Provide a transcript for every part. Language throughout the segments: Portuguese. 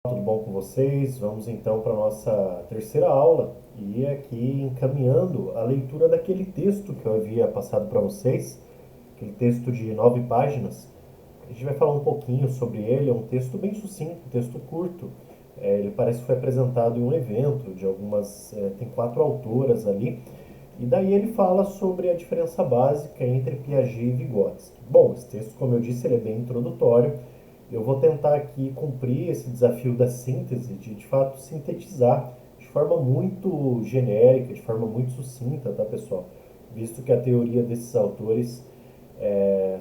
Tudo bom com vocês? Vamos então para a nossa terceira aula e aqui encaminhando a leitura daquele texto que eu havia passado para vocês, aquele texto de 9 páginas. A gente vai falar um pouquinho sobre ele, é um texto bem sucinto, um texto curto. Ele parece que foi apresentado em um evento de algumas, tem 4 autoras ali, e daí ele fala sobre a diferença básica entre Piaget e Vygotsky. Bom, esse texto, como eu disse, ele é bem introdutório. Eu vou tentar aqui cumprir esse desafio da síntese, de fato sintetizar de forma muito genérica, de forma muito sucinta, tá, pessoal? Visto que a teoria desses autores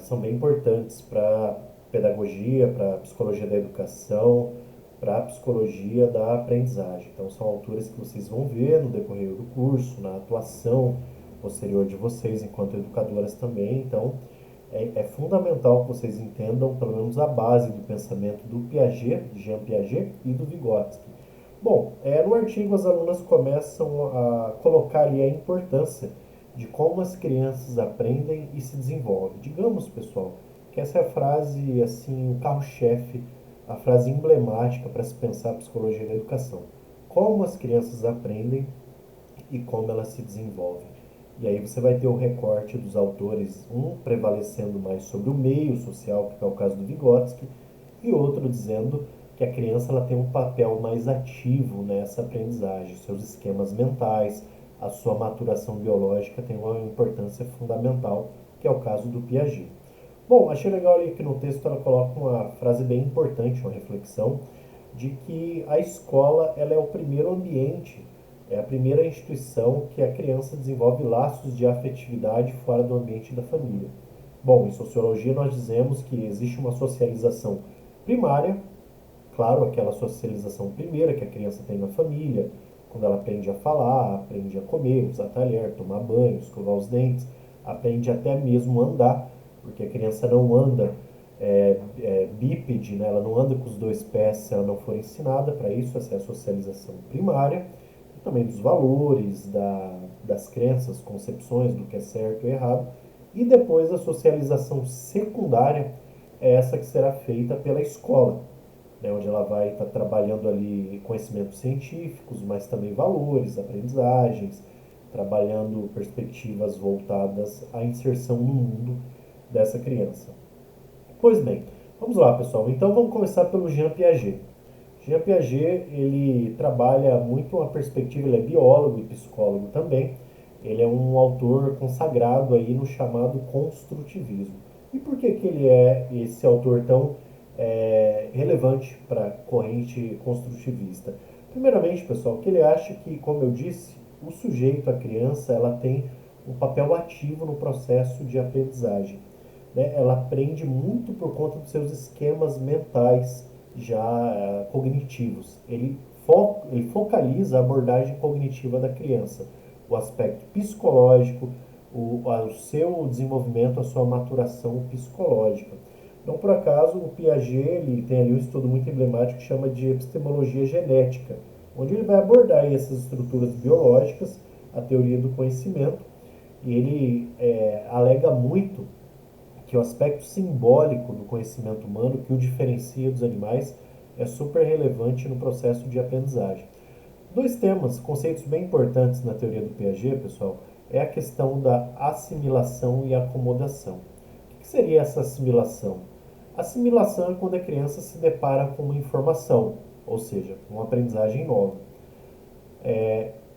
são bem importantes para pedagogia, para psicologia da educação, para a psicologia da aprendizagem. Então, são autores que vocês vão ver no decorrer do curso, na atuação posterior de vocês enquanto educadoras também. Então, é fundamental que vocês entendam pelo menos a base do pensamento do Piaget, de Jean Piaget, e do Vygotsky. Bom, no artigo as alunas começam a colocar ali a importância de como as crianças aprendem e se desenvolvem. Digamos, pessoal, que essa é a frase, assim, o carro-chefe, a frase emblemática para se pensar a psicologia da educação. Como as crianças aprendem e como elas se desenvolvem. E aí você vai ter o recorte dos autores, um prevalecendo mais sobre o meio social, que é o caso do Vygotsky, e outro dizendo que a criança ela tem um papel mais ativo nessa aprendizagem, seus esquemas mentais, a sua maturação biológica tem uma importância fundamental, que é o caso do Piaget. Bom, achei legal ali que no texto ela coloca uma frase bem importante, uma reflexão, de que a escola ela é o primeiro ambiente, é a primeira instituição que a criança desenvolve laços de afetividade fora do ambiente da família. Bom, em sociologia nós dizemos que existe uma socialização primária, claro, aquela socialização primeira que a criança tem na família, quando ela aprende a falar, aprende a comer, usar talher, tomar banho, escovar os dentes, aprende até mesmo a andar, porque a criança não anda bípede, né? Ela não anda com os 2 pés se ela não for ensinada para isso, essa é a socialização primária, e também dos valores, das crenças, concepções do que é certo e errado, e depois a socialização secundária é essa que será feita pela escola, né, onde ela vai estar trabalhando ali conhecimentos científicos, mas também valores, aprendizagens, trabalhando perspectivas voltadas à inserção no mundo dessa criança. Pois bem, vamos lá, pessoal. Então vamos começar pelo Jean Piaget. Jean Piaget, ele trabalha muito uma perspectiva, ele é biólogo e psicólogo também. Ele é um autor consagrado aí no chamado construtivismo. E por que ele é esse autor tão relevante para a corrente construtivista? Primeiramente, pessoal, que ele acha que, como eu disse, o sujeito, a criança, ela tem um papel ativo no processo de aprendizagem, né? Ela aprende muito por conta dos seus esquemas mentais já cognitivos. Ele focaliza a abordagem cognitiva da criança, o aspecto psicológico, o seu desenvolvimento, a sua maturação psicológica. Não por acaso o Piaget ele tem ali um estudo muito emblemático que chama de epistemologia genética, onde ele vai abordar essas estruturas biológicas, a teoria do conhecimento, e ele alega muito que o aspecto simbólico do conhecimento humano, que o diferencia dos animais, é super relevante no processo de aprendizagem. 2 temas, conceitos bem importantes na teoria do Piaget, pessoal, é a questão da assimilação e acomodação. O que seria essa assimilação? Assimilação é quando a criança se depara com uma informação, ou seja, uma aprendizagem nova.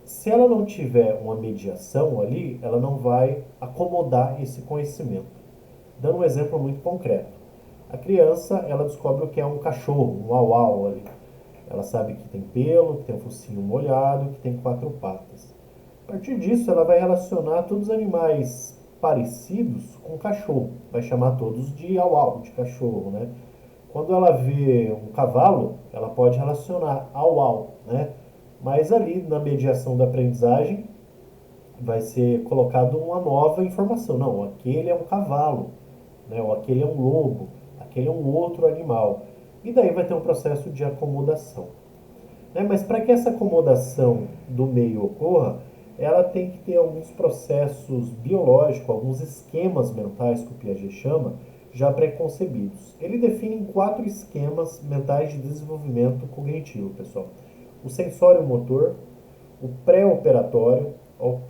Se ela não tiver uma mediação ali, ela não vai acomodar esse conhecimento. Dando um exemplo muito concreto. A criança, ela descobre o que é um cachorro, um au-au ali. Ela sabe que tem pelo, que tem um focinho molhado, que tem 4 patas. A partir disso, ela vai relacionar todos os animais parecidos com cachorro. Vai chamar todos de au-au, de cachorro, né? Quando ela vê um cavalo, ela pode relacionar au-au, né? Mas ali, na mediação da aprendizagem, vai ser colocado uma nova informação. Não, aquele é um cavalo, né? Ou aquele é um lobo, aquele é um outro animal. E daí vai ter um processo de acomodação. Né? Mas para que essa acomodação do meio ocorra, ela tem que ter alguns processos biológicos, alguns esquemas mentais que o Piaget chama, já pré-concebidos. Ele define 4 esquemas mentais de desenvolvimento cognitivo, pessoal. O sensório motor, o pré-operatório,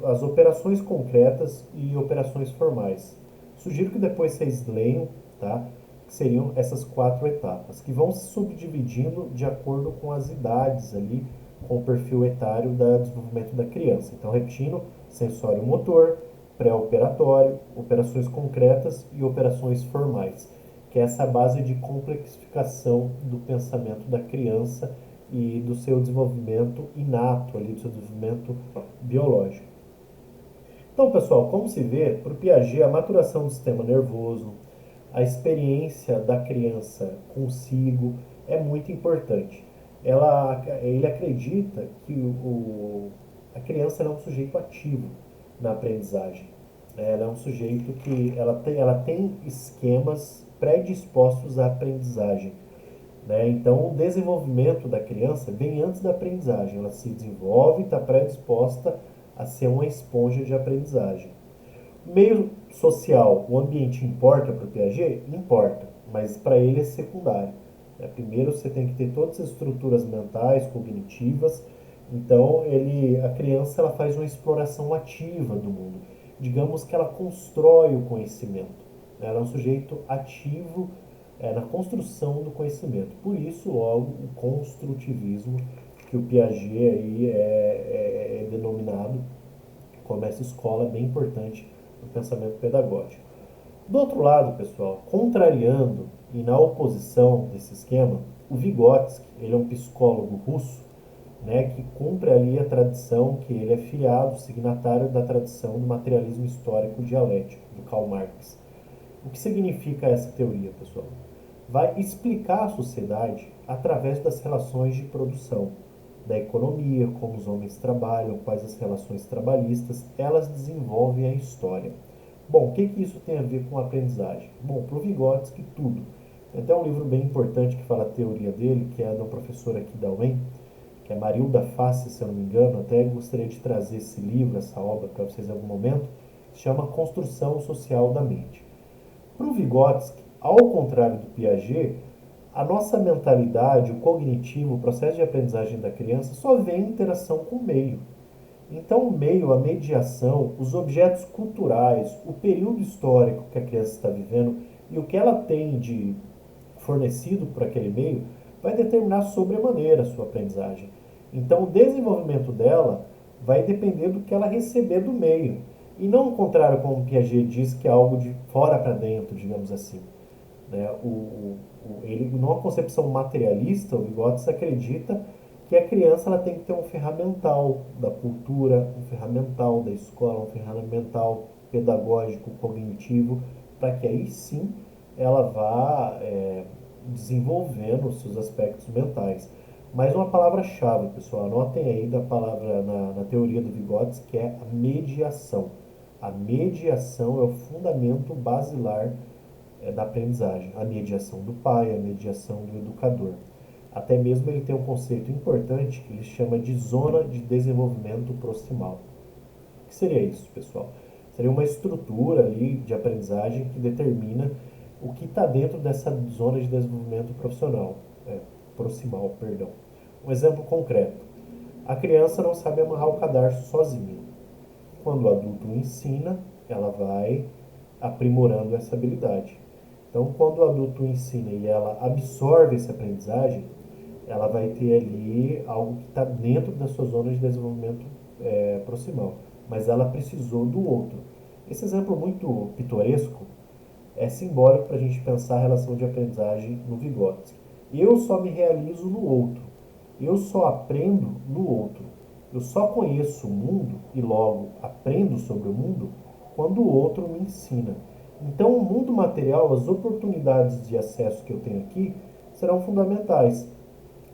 as operações concretas e operações formais. Sugiro que depois vocês leiam, tá? Que seriam essas 4 etapas, que vão se subdividindo de acordo com as idades ali, com o perfil etário do desenvolvimento da criança. Então, repetindo, sensório motor, pré-operatório, operações concretas e operações formais, que é essa base de complexificação do pensamento da criança e do seu desenvolvimento inato, ali, do seu desenvolvimento biológico. Então, pessoal, como se vê, para o Piaget, a maturação do sistema nervoso, a experiência da criança consigo é muito importante. Ele acredita que a criança é um sujeito ativo na aprendizagem. Ela é um sujeito que ela tem esquemas predispostos à aprendizagem. Né? Então, o desenvolvimento da criança vem antes da aprendizagem. Ela se desenvolve e está predisposta a ser uma esponja de aprendizagem. O meio social, o ambiente importa para o Piaget? Importa, mas para ele é secundário. Primeiro você tem que ter todas as estruturas mentais, cognitivas. Então, a criança ela faz uma exploração ativa do mundo. Digamos que ela constrói o conhecimento. Ela é um sujeito ativo na construção do conhecimento. Por isso, logo, o construtivismo, que o Piaget aí é denominado como essa escola bem importante do pensamento pedagógico. Do outro lado, pessoal, contrariando e na oposição desse esquema, o Vygotsky, ele é um psicólogo russo, né, que cumpre ali a tradição, que ele é filiado, signatário da tradição do materialismo histórico dialético, do Karl Marx. O que significa essa teoria, pessoal? Vai explicar a sociedade através das relações de produção, da economia, como os homens trabalham, quais as relações trabalhistas, elas desenvolvem a história. Bom, o que isso tem a ver com a aprendizagem? Bom, para o Vygotsky, tudo. Tem até um livro bem importante que fala a teoria dele, que é da professora aqui da UEM, que é Marilda Fassi, se eu não me engano. Até gostaria de trazer esse livro, essa obra, para vocês em algum momento. Se chama Construção Social da Mente. Para o Vygotsky, ao contrário do Piaget, a nossa mentalidade, o cognitivo, o processo de aprendizagem da criança só vem em interação com o meio. Então, o meio, a mediação, os objetos culturais, o período histórico que a criança está vivendo e o que ela tem de fornecido por aquele meio vai determinar sobremaneira a sua aprendizagem. Então, o desenvolvimento dela vai depender do que ela receber do meio. E não o contrário, como Piaget diz, que é algo de fora para dentro, digamos assim. Né? Ele, numa concepção materialista, o Vygotsky acredita que a criança ela tem que ter um ferramental da cultura, um ferramental da escola, um ferramental pedagógico, cognitivo, para que aí sim ela vá desenvolvendo os seus aspectos mentais. Mas uma palavra-chave, pessoal, anotem aí da palavra na teoria do Vygotsky, que é a mediação. A mediação é o fundamento basilar da aprendizagem. A mediação do pai, a mediação do educador. Até mesmo ele tem um conceito importante que ele chama de zona de desenvolvimento proximal. O que seria isso, pessoal? Seria uma estrutura ali de aprendizagem que determina o que está dentro dessa zona de desenvolvimento proximal, perdão. Um exemplo concreto. A criança não sabe amarrar o cadarço sozinha. Quando o adulto ensina, ela vai aprimorando essa habilidade. Então, quando o adulto ensina e ela absorve essa aprendizagem, ela vai ter ali algo que está dentro da sua zona de desenvolvimento proximal. Mas ela precisou do outro. Esse exemplo muito pitoresco é simbólico para a gente pensar a relação de aprendizagem no Vygotsky. Eu só me realizo no outro. Eu só aprendo no outro. Eu só conheço o mundo e logo aprendo sobre o mundo quando o outro me ensina. Então, o mundo material, as oportunidades de acesso que eu tenho aqui serão fundamentais.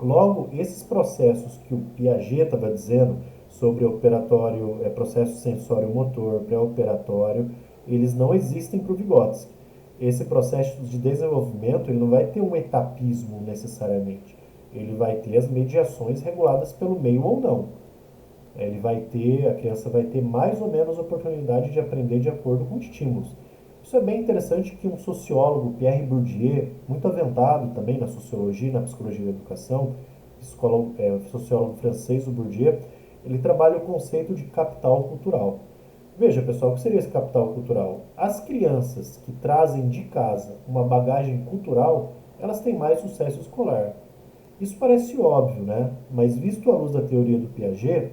Logo, esses processos que o Piaget estava dizendo sobre operatório, processo sensório-motor, pré-operatório, eles não existem para o Vygotsky. Esse processo de desenvolvimento ele não vai ter um etapismo necessariamente. Ele vai ter as mediações reguladas pelo meio ou não. A criança vai ter mais ou menos oportunidade de aprender de acordo com estímulos. Isso é bem interessante que um sociólogo, Pierre Bourdieu, muito aventado também na sociologia e na psicologia da educação, sociólogo francês, o Bourdieu, ele trabalha o conceito de capital cultural. Veja, pessoal, o que seria esse capital cultural? As crianças que trazem de casa uma bagagem cultural, elas têm mais sucesso escolar. Isso parece óbvio, né? Mas visto à luz da teoria do Piaget,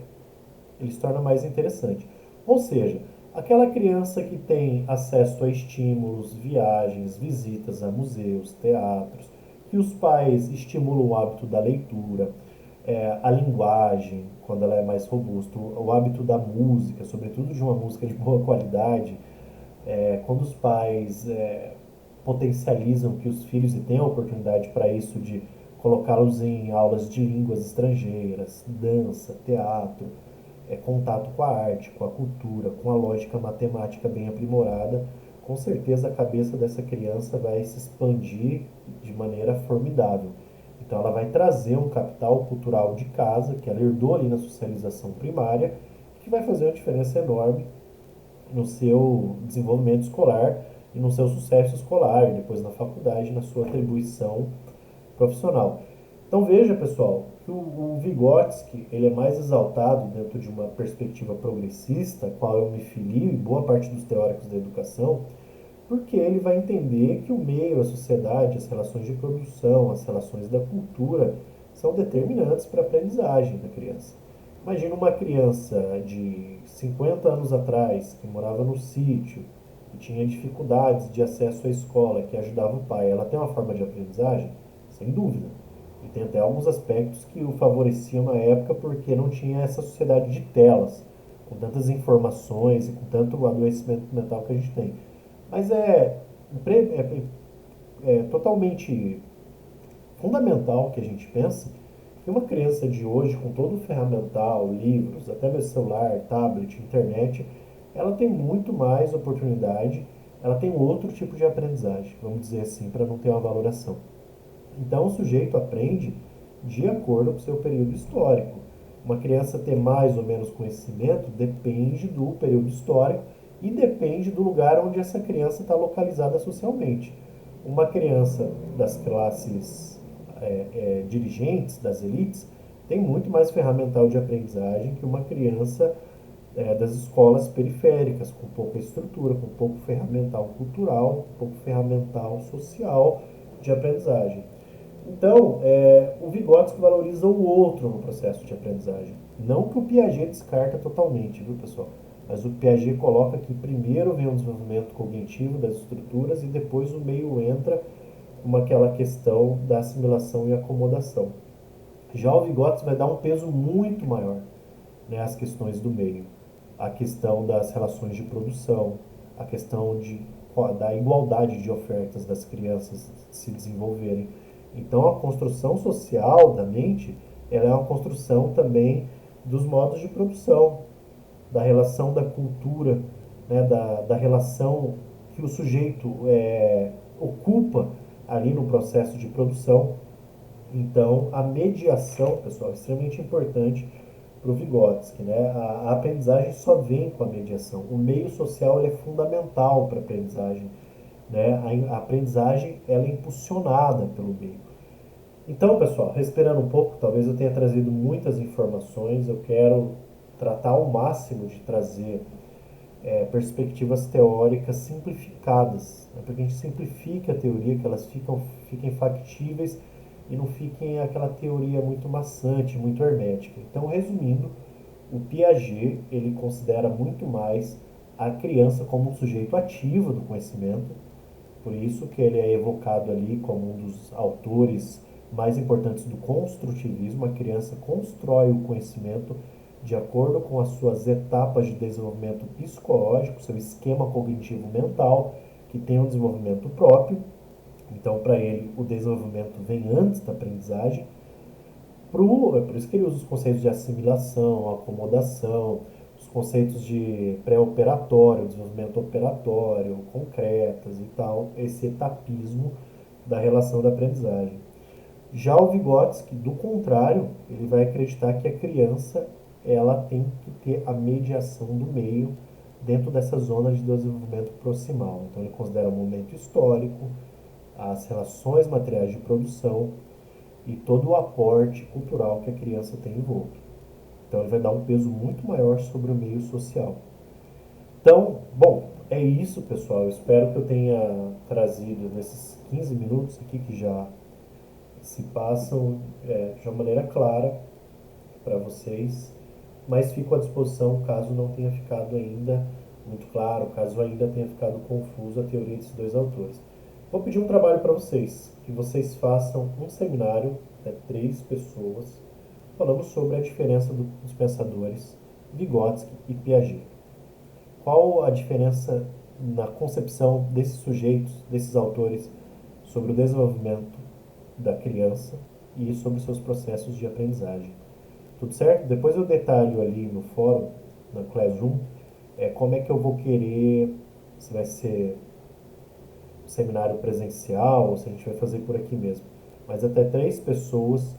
ele se torna mais interessante. Ou seja, aquela criança que tem acesso a estímulos, viagens, visitas a museus, teatros, que os pais estimulam o hábito da leitura, a linguagem, quando ela é mais robusta, o hábito da música, sobretudo de uma música de boa qualidade, quando os pais potencializam que os filhos e têm a oportunidade para isso de colocá-los em aulas de línguas estrangeiras, dança, teatro, contato com a arte, com a cultura, com a lógica matemática bem aprimorada, com certeza a cabeça dessa criança vai se expandir de maneira formidável. Então ela vai trazer um capital cultural de casa, que ela herdou ali na socialização primária, que vai fazer uma diferença enorme no seu desenvolvimento escolar e no seu sucesso escolar, e depois na faculdade, na sua atribuição profissional. Então veja, pessoal, que o Vygotsky ele é mais exaltado dentro de uma perspectiva progressista, a qual eu me filio e boa parte dos teóricos da educação, porque ele vai entender que o meio, a sociedade, as relações de produção, as relações da cultura são determinantes para a aprendizagem da criança. Imagina uma criança de 50 anos atrás, que morava no sítio, que tinha dificuldades de acesso à escola, que ajudava o pai. Ela tem uma forma de aprendizagem? Sem dúvida. E tem até alguns aspectos que o favoreciam na época porque não tinha essa sociedade de telas, com tantas informações e com tanto adoecimento mental que a gente tem. Mas é totalmente fundamental que a gente pense que uma criança de hoje, com todo o ferramental, livros, até mesmo celular, tablet, internet, ela tem muito mais oportunidade, ela tem outro tipo de aprendizagem, vamos dizer assim, para não ter uma valoração. Então o sujeito aprende de acordo com o seu período histórico. Uma criança ter mais ou menos conhecimento depende do período histórico e depende do lugar onde essa criança está localizada socialmente. Uma criança das classes dirigentes, das elites, tem muito mais ferramental de aprendizagem que uma criança das escolas periféricas, com pouca estrutura, com pouco ferramental cultural, pouco ferramental social de aprendizagem. Então, o Vygotsky valoriza o outro no processo de aprendizagem. Não que o Piaget descarta totalmente, viu, pessoal? Mas o Piaget coloca que primeiro vem o desenvolvimento cognitivo das estruturas e depois o meio entra com aquela questão da assimilação e acomodação. Já o Vygotsky vai dar um peso muito maior, né, às questões do meio. A questão das relações de produção, a questão da igualdade de ofertas das crianças se desenvolverem. Então, a construção social da mente, ela é uma construção também dos modos de produção, da relação da cultura, né, da relação que o sujeito ocupa ali no processo de produção. Então, a mediação, pessoal, é extremamente importante para o Vygotsky, né? A aprendizagem só vem com a mediação. O meio social ele é fundamental para a aprendizagem, né? A aprendizagem ela é impulsionada pelo meio. Então, pessoal, respirando um pouco, talvez eu tenha trazido muitas informações. Eu quero tratar ao máximo de trazer perspectivas teóricas simplificadas, né? Para que a gente simplifique a teoria, que elas fiquem factíveis e não fiquem aquela teoria muito maçante, muito hermética. Então, resumindo, o Piaget ele considera muito mais a criança como um sujeito ativo do conhecimento, por isso que ele é evocado ali como um dos autores mais importantes do construtivismo. A criança constrói o conhecimento de acordo com as suas etapas de desenvolvimento psicológico, seu esquema cognitivo mental, que tem um desenvolvimento próprio. Então, para ele, o desenvolvimento vem antes da aprendizagem. É por isso que ele usa os conceitos de assimilação, acomodação, os conceitos de pré-operatório, desenvolvimento operatório, concretas e tal, esse etapismo da relação da aprendizagem. Já o Vygotsky, do contrário, ele vai acreditar que a criança ela tem que ter a mediação do meio, dentro dessa zona de desenvolvimento proximal. Então, ele considera o momento histórico, as relações materiais de produção e todo o aporte cultural que a criança tem envolto. Então, ele vai dar um peso muito maior sobre o meio social. Então, bom, é isso, pessoal. Eu espero que eu tenha trazido nesses 15 minutos aqui que já se passam de uma maneira clara para vocês, mas fico à disposição caso não tenha ficado ainda muito claro, caso ainda tenha ficado confuso a teoria desses dois autores. Vou pedir um trabalho para vocês, que vocês façam um seminário, 3 pessoas, falando sobre a diferença dos pensadores Vygotsky e Piaget. Qual a diferença na concepção desses sujeitos, desses autores, sobre o desenvolvimento da criança e sobre seus processos de aprendizagem? Tudo certo? Depois eu detalho ali no fórum, na Classroom, como é que eu vou querer, se vai ser um seminário presencial ou se a gente vai fazer por aqui mesmo. Mas até 3 pessoas,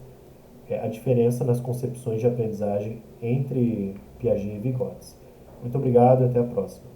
a diferença nas concepções de aprendizagem entre Piaget e Vygotsky. Muito obrigado e até a próxima.